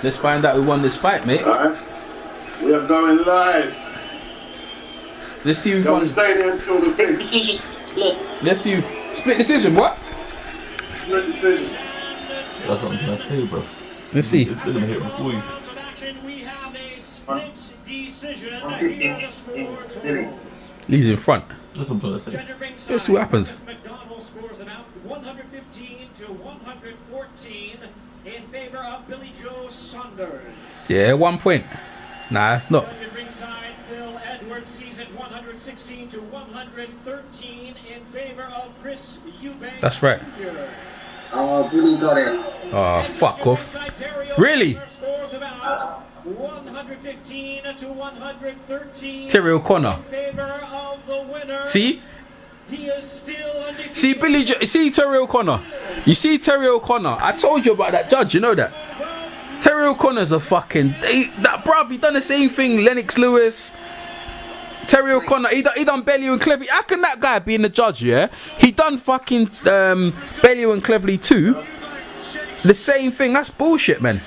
Let's find out who won this fight, mate. Alright. We are going live. Let's see who Don't won. stay there until the finish. Decision split. Let's see. Split decision, what? Split decision. That's what I'm trying to say, bro. Let's see. They're gonna hit before you. Lee's in front. That's what I'm trying to say. Let's see what happens. McDonald scores them out 115 to 114 in favor of Billy Joe Saunders. Yeah, 1 point. Nah, it's not. Judge at ringside, Phil Edwards sees it 116 to 113 in favor of Chris Eubank. That's right. Oh, Billy got it. Oh, fuck off. Really? Scores them out 115 to 113 Terry O'Connor. in favor of the winner. See? He is still undefeated. See Terry O'Connor. You see Terry O'Connor. I told you about that judge. You know that. Terry O'Connor's a fucking that bruv. He done the same thing. Lennox Lewis. Terry O'Connor. He done Bellew and Cleverly. How can that guy be in the judge? Yeah. He done fucking Bellew and Cleverly too. The same thing. That's bullshit, man.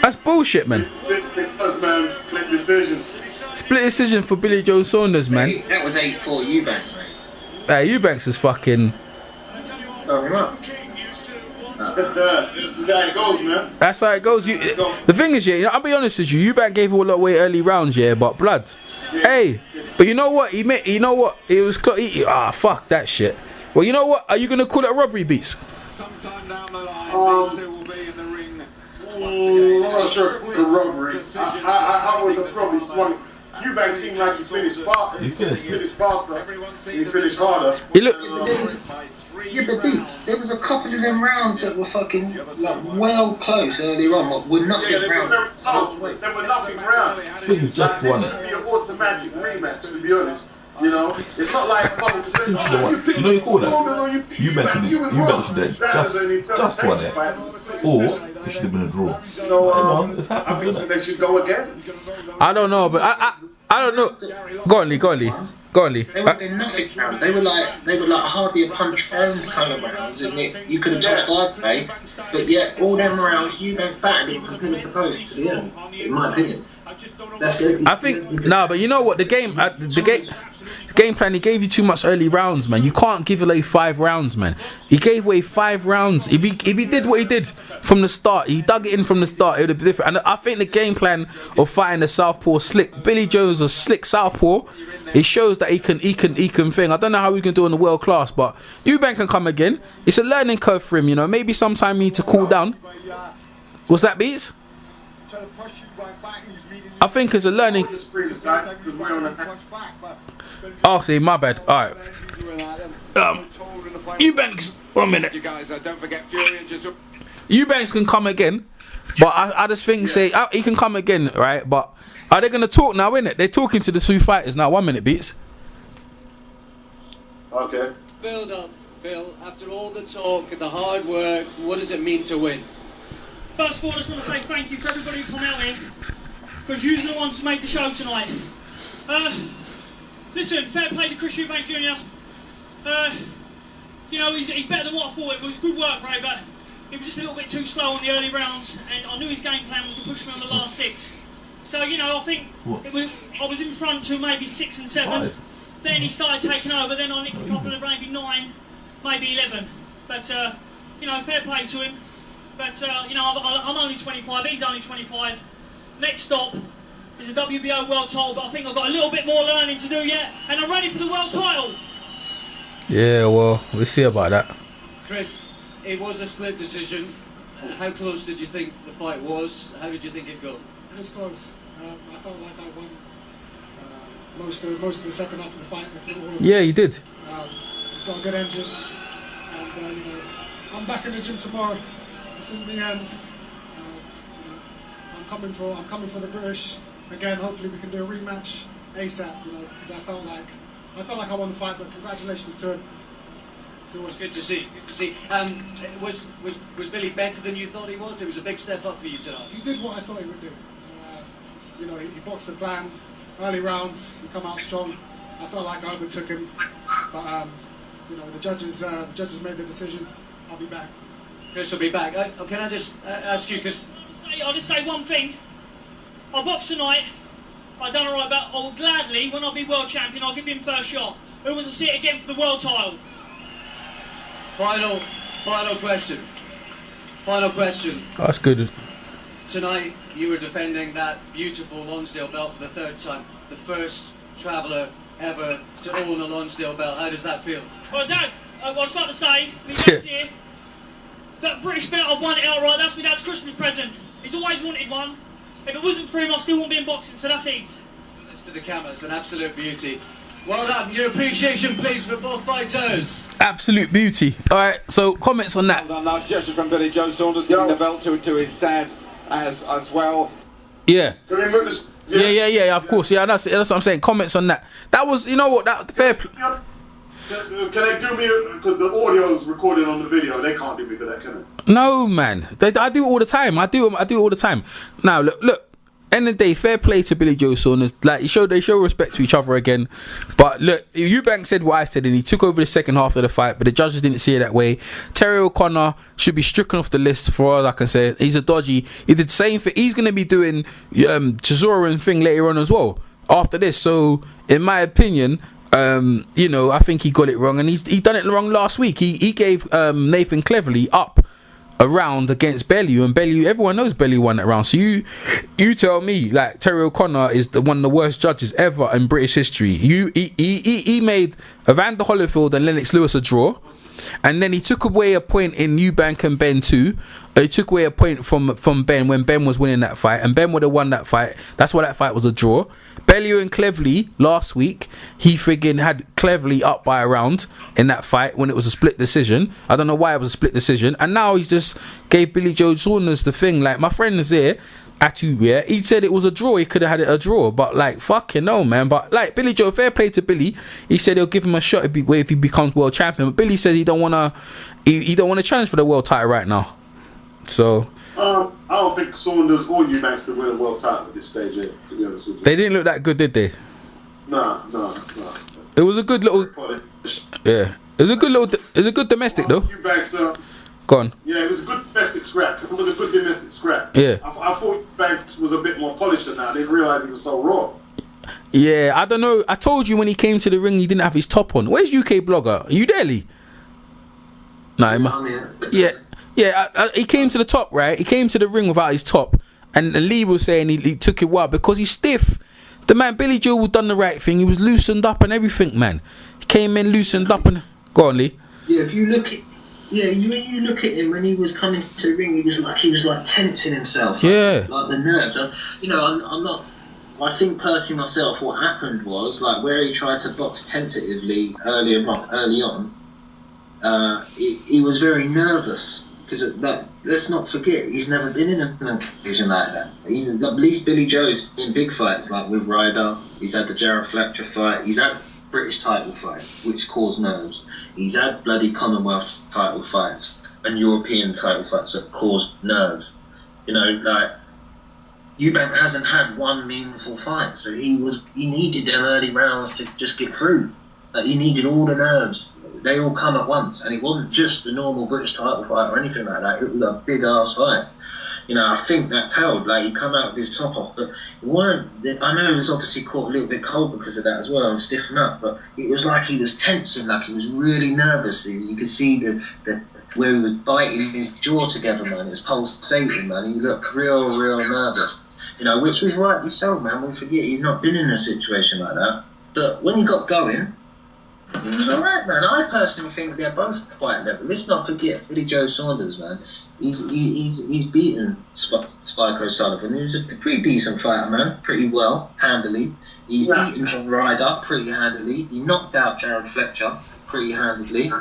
That's bullshit, man. Split decision. Split decision for Billy Joe Saunders, man. That was 8-4 Eubank, mate. Eubanks is fucking. Oh, This is how it goes, man. That's how it goes. The thing is, yeah, I'll be honest with you. Eubank gave all away early rounds, yeah, but blood. Hey, but you know what? You know what? It was fuck that shit. Well, you know what? Are you gonna call it a robbery, Beats? Sometime down the line, they will be in the ring. I'm not sure if it's a robbery. I would have probably swung it. Eubank seemed like he finished faster. He finished faster. He finished harder. He looked. yeah, but Beats, there was a couple of them rounds that were fucking like well close earlier on. What were nothing Yeah, they were rounds. very close. They were nothing rounds. He just won This it. should be an automatic rematch, to be honest. You know, it's not like someone just said, know what? You know you call that? Eubank should have just won it. Or it should have been a draw. You know, Come on, it's I happened, think isn't they it? should go again. I don't know, but I don't know. Go on, Lee. They're nothing rounds. They were like hardly a punch phone kind of rounds, and you could have touched live play, but yet all them rounds you went battered it from pillar to post to the end. In my opinion, that's good. I think but you know what? The game plan. He gave you too much early rounds, man. You can't give away 5 rounds, man. He gave away 5 rounds. If he did what he did from the start, he dug it in from the start, it would have been different. And I think the game plan of fighting the southpaw slick. Billy Jones a slick southpaw. It shows that he can thing. I don't know how he's gonna do in the world class, but Eubank can come again. It's a learning curve for him, you know. Maybe sometime he needs to cool down. What's that, Beats? I think it's a learning. Oh, see, my bad. All right. Eubanks. 1 minute. You guys, don't forget Fury and just. Eubanks can come again, but I just think he can come again, right? But are they gonna talk now? Innit? They're talking to the 2 fighters now. 1 minute, Beats. Okay. Build up, Bill. After all the talk and the hard work, what does it mean to win? First of all, I just want to say thank you for everybody who come out here, because you're the ones who made the show tonight. Listen, fair play to Chris Eubank Jr. You know, he's better than what I thought. It was good work, Ray, but he was just a little bit too slow on the early rounds, and I knew his game plan was to push me on the last 6. So, you know, I think I was in front to maybe 6 and 7. Right. Then he started taking over, then I nicked a couple of maybe 9, maybe 11. But, you know, fair play to him. But, you know, I'm only 25, he's only 25. Next stop is a WBO world title, but I think I've got a little bit more learning to do yet, and I'm ready for the world title. Yeah, well, we'll see about that. Chris, it was a split decision. How close did you think the fight was? How did you think it'd go? It was close. I felt like I won most of the second half of the fight. Yeah, you did. He's got a good engine, and you know, I'm back in the gym tomorrow. This is the end. You know, I'm coming for the British again. Hopefully, we can do a rematch ASAP. You know, because I felt like I won the fight. But congratulations to him. It was good to see. Good to see. Was Billy better than you thought he was? It was a big step up for you tonight. He did what I thought he would do. You know, he boxed the plan. Early rounds, he come out strong. I felt like I overtook him, but you know, the judges made the decision. I'll be back. Chris will be back. Can I just ask you, because... I'll just say one thing. I boxed tonight. I done alright, but I will gladly, when I be world champion, I'll give him first shot. Who wants to see it again for the world title? Final question. Final question. That's good. Tonight, you were defending that beautiful Lonsdale belt for the third time. The first traveller ever to own a Lonsdale belt. How does that feel? Well, Dad, I was about to say, my dad's here. That British belt, I've won it outright. That's my dad's Christmas present. He's always wanted one. If it wasn't for him, I still wouldn't be in boxing, so that's easy. This to the cameras, an absolute beauty. Well done. Your appreciation, please, for both fighters. Absolute beauty. All right, so comments on that. Well done. Nice gesture from Billy Joe Saunders, giving the belt to his dad as well. Yeah. Can we move this? Yeah, of course. Yeah, that's what I'm saying. Comments on that. That was, you know what, that fair play. Can they do me, because the audio is recorded on the video, they can't do me for that, can they? No, man. I do it all the time. I do it all the time. Now, look. End of the day, fair play to Billy Joe Saunders. Like, they show respect to each other again. But look, Eubank said what I said, and he took over the second half of the fight, but the judges didn't see it that way. Terry O'Connor should be stricken off the list, for all I can say. He's a dodgy. He did the same thing. He's going to be doing Chisora thing later on as well after this. So, in my opinion, I think he got it wrong, and he done it wrong last week. He gave Nathan Cleverly up a round against Bellew, and Bellew, everyone knows Bellew won that round. So you tell me, like, Terry O'Connor is one of the worst judges ever in British history. He made Evander Holyfield and Lennox Lewis a draw, and then he took away a point in Eubank and Ben too. He took away a point from Ben when Ben was winning that fight, and Ben would have won that fight. That's why that fight was a draw. Bellew and Cleverly last week, he friggin' had Cleverly up by a round in that fight when it was a split decision. I don't know why it was a split decision, and now he's just gave Billy Joe Saunders the thing. Like, my friend is here, Atu, yeah, he said it was a draw. He could have had it a draw, but like, fucking no, man. But like, Billy Joe, fair play to Billy. He said he'll give him a shot if he becomes world champion. But Billy says he don't wanna challenge for the world title right now. So I don't think Saunders or Eubanks could win a world title at this stage yet, to be honest with you. They didn't look that good, did they? No. It was a good little. Yeah, it was a good domestic though. Eubanks, Go on. yeah, it was a good domestic scrap. It was a good domestic scrap. Yeah. I thought Eubanks was a bit more polished than that. I didn't realise he was so raw. Yeah, I don't know. I told you when he came to the ring, he didn't have his top on. Where's UK Blogger? Are you there, Lee? No, yeah. He came to the top, right? He came to the ring without his top, and Lee was saying he took it wild because he's stiff. The man Billy Joe done the right thing. He was loosened up and everything, man. He came in loosened up and go on, Lee. Yeah, if you look at you look at him when he was coming to the ring, he was like tensing himself. Yeah. Like the nerves. I'm not. I think personally myself, what happened was like where he tried to box tentatively early on. He was very nervous. Because let's not forget, he's never been in an occasion like that. At least Billy Joe's in big fights, like with Ryder. He's had the Jarrett Fletcher fight. He's had British title fights, which caused nerves. He's had bloody Commonwealth title fights and European title fights that caused nerves. Like Eubank hasn't had one meaningful fight, so he needed them early rounds to just get through. Like, he needed all the nerves. They all come at once, and it wasn't just a normal British title fight or anything like that. It was a big ass fight. I think that told, like, he come out with his top off, but it weren't. I know he was obviously caught a little bit cold because of that as well and stiffened up, but it was like he was tensing, like he was really nervous. You could see the where he was biting his jaw together, man. It was pulsating, man. He looked real nervous. Which was rightly so, man. We forget he's not been in a situation like that. But when he got going, he was alright, man. I personally think they're both quite level. Let's not forget Billy Joe Saunders, man. He's beaten Spike O'Sullivan. He was a pretty decent fighter, man. Pretty well, handily. He's beaten John Ryder pretty handily. He knocked out Jarrett Fletcher pretty handily.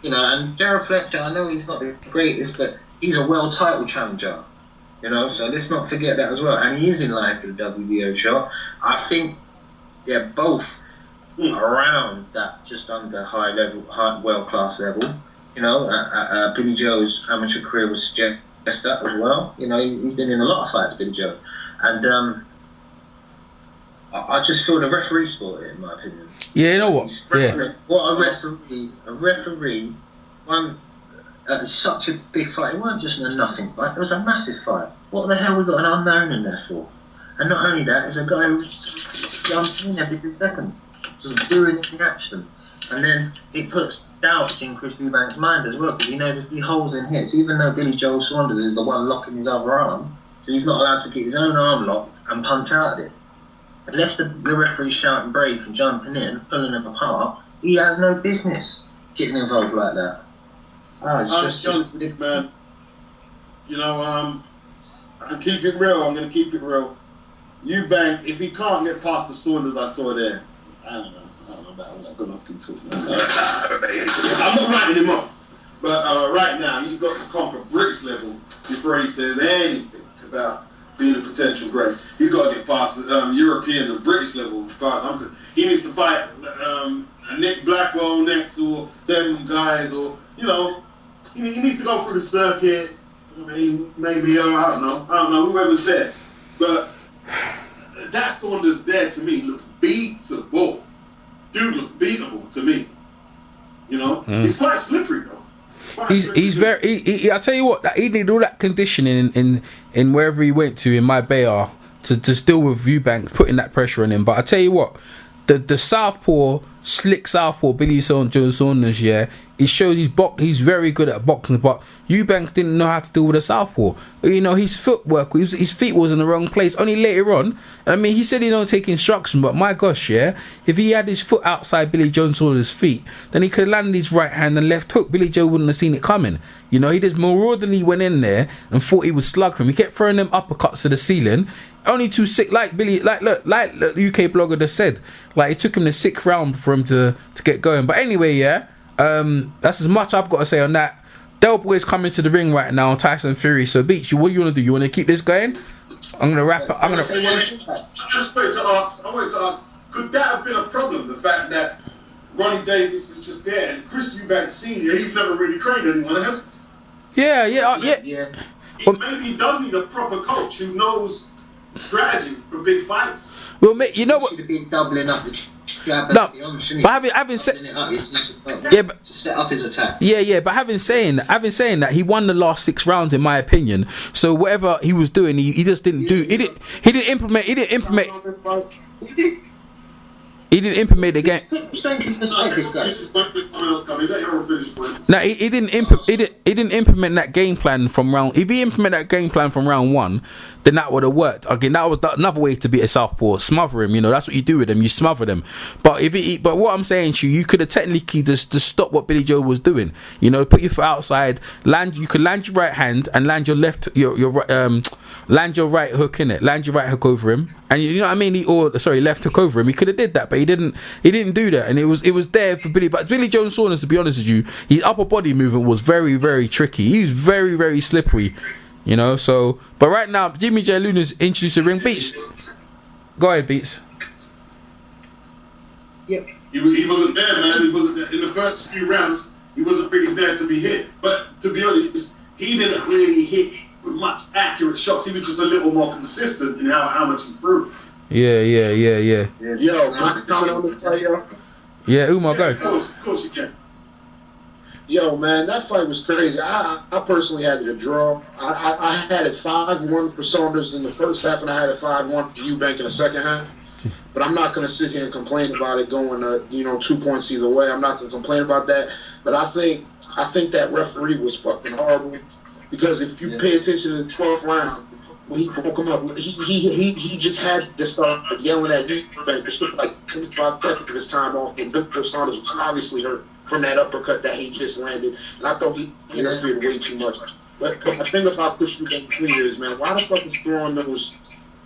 And Jarrett Fletcher, I know he's not the greatest, but he's a world title challenger. So let's not forget that as well. And he is in line for the WBO shot. I think they're both around that, just under high world class level. Billy Joe's amateur career would suggest that as well. He's been in a lot of fights, Billy Joe, and I just feel the referee sport it, in my opinion. Yeah, you know what? What a referee. such a big fight. It wasn't just a nothing fight. It was a massive fight. What the hell we got an unknown in there for? And not only that, there's a guy who jumps in every 2 seconds, just doing the action. And then it puts doubts in Chris Eubank's mind as well, because he knows if he holds and hits, even though Billy Joe Saunders is the one locking his other arm, so he's not allowed to get his own arm locked and punch out of it. Unless the referee's shouting break and jumping in, pulling him apart, he has no business getting involved like that. It's just man. You know, I can keep it real. I'm going to keep it real. Eubank, if he can't get past the Saunders I saw there, I don't know about all that Golovkin talk. I'm not writing him off, but right now he's got to conquer British level before he says anything about being a potential great. He's got to get past European and British level. He needs to fight Nick Blackwell next, or them guys, or he needs to go through the circuit. I mean, maybe I don't know whoever's there, but that Saunders there to me looked beatable. Dude looked beatable to me. He's quite slippery though. He's very. I tell you what, he needed all that conditioning in wherever he went to in Marbella to still with Eubank putting that pressure on him. But I tell you what, the southpaw, slick southpaw Billy Joe Saunders, it shows he's very good at boxing, but Eubank didn't know how to deal with a southpaw. His footwork, his feet was in the wrong place. Only later on, I mean, he said he don't take instruction, but my gosh, if he had his foot outside Billy Joe Saunders' feet, then he could have landed his right hand and left hook. Billy Joe wouldn't have seen it coming. He just maraudingly went in there and thought he would slug him. He kept throwing them uppercuts to the ceiling. Only too sick, like the UK blogger just said. Like, it took him the 6th round for him to get going. But anyway, that's as much I've got to say on that. Del Boy's coming to the ring right now, Tyson Fury. So, Beach, what do you want to do? You want to keep this going? I'm going to wrap up. I wanted to ask, could that have been a problem? The fact that Ronnie Davis is just there, and Chris Eubank Sr., he's never really trained anyone, has he? Yeah. Maybe he does need a proper coach who knows strategy for big fights. Well, mate, you know what? Should have been doubling up the jab. No, but having said, to set up his attack. Yeah, but having saying that, he won the last 6 rounds in my opinion. So whatever he was doing, he just didn't do. He didn't implement the game. No, he didn't implement that game plan from round. If he implemented that game plan from round 1, then that would have worked. Again, that was another way to beat a southpaw. Smother him. That's what you do with him. You smother them. But but what I'm saying to you could have technically just stop what Billy Joe was doing. Put your foot outside, You could land your right hand and land your left land your right hook in it. Land your right hook over him, and you know what I mean. Left hook over him. He could have did that, but he didn't. He didn't do that, and it was there for Billy. But Billy Joe Saunders, to be honest with you, his upper body movement was very, very tricky. He was very, very slippery. So. But right now, Jimmy J. Luna's introduced the ring. Beats. Go ahead, Beats. Yep. He wasn't there, man. He wasn't there. In the first few rounds. He wasn't really there to be hit. But to be honest, he didn't really hit with much accurate shots. He was just a little more consistent in how much he threw. Yeah. Yo, can I comment on this fight, yo? Yeah, Umar, go. Of course you can. Yo, man, that fight was crazy. I personally had it a draw. I had it 5-1 for Saunders in the first half, and I had it 5-1 for Eubank in the second half. But I'm not going to sit here and complain about it going 2 points either way. I'm not going to complain about that. But I think that referee was fucking horrible, because if you pay attention to the 12th round, when he broke him up, he just had to start yelling at Eubank. It took like 25 seconds of his time off, and Victor Saunders was obviously hurt from that uppercut that he just landed. And I thought he interfered way too much. But the thing about Chris Eubank is, man, why the fuck is throwing those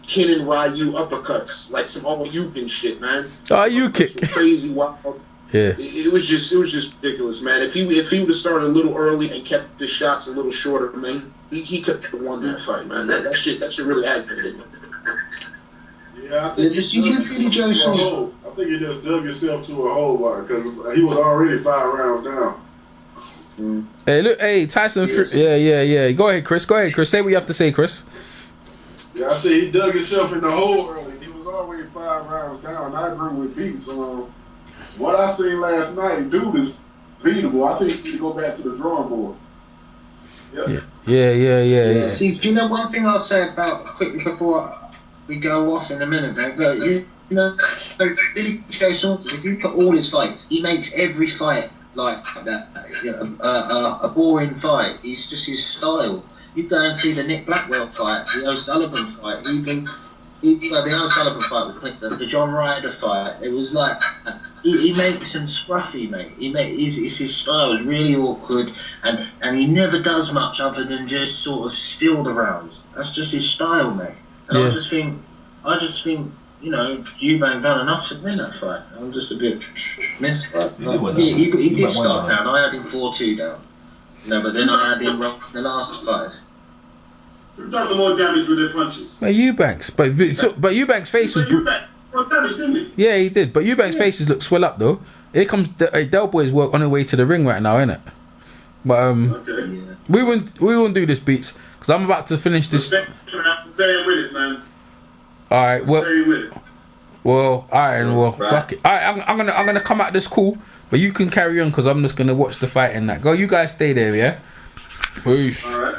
Kenan Ryu uppercuts like some old Eubank shit, man? Oh, you kick crazy wild. Yeah. It was just ridiculous, man. If he would have started a little early and kept the shots a little shorter, man, he could have won that fight, man. That shit really aggravated me. Yeah, I think he just dug himself to a hole because he was already 5 rounds down. Hey, look, Tyson. Yeah. Go ahead, Chris. Say what you have to say, Chris. Yeah, I say he dug himself in the hole early. He was already 5 rounds down. I agree with Beats. What I seen last night, dude is beatable. I think he need to go back to the drawing board. Yeah. See, do you know one thing I'll say about quickly before we go off in a minute, mate? But you know, so Billy Joe Saunders, if you put all his fights, he makes every fight like that. A boring fight. It's just his style. You go and see the Nick Blackwell fight, the O'Sullivan fight, the O'Sullivan fight was the John Ryder fight. It was like he makes him scruffy, mate. It's his style is really awkward, and he never does much other than just sort of steal the rounds. That's just his style, mate. And I just think, Eubank done enough to win that fight. I'm just a bit missed. He did start down. I had him 4-2 down. No, but then I had him wrong the last fight. Who done the more damage with their punches? Eubanks, but Eubanks' face was. Well, damage, didn't he? Yeah, he did. But Eubanks' faces look swell up though. Here comes Del Boy's work on the way to the ring right now, isn't it? But we won't do this, Beats, because I'm about to finish this. Staying with it, man. All right, well. Stay with it. Well, alright, fuck it. Alright, I'm gonna come out this call, but you can carry on because I'm just gonna watch the fight and that. Go, you guys stay there, yeah. Peace. All right.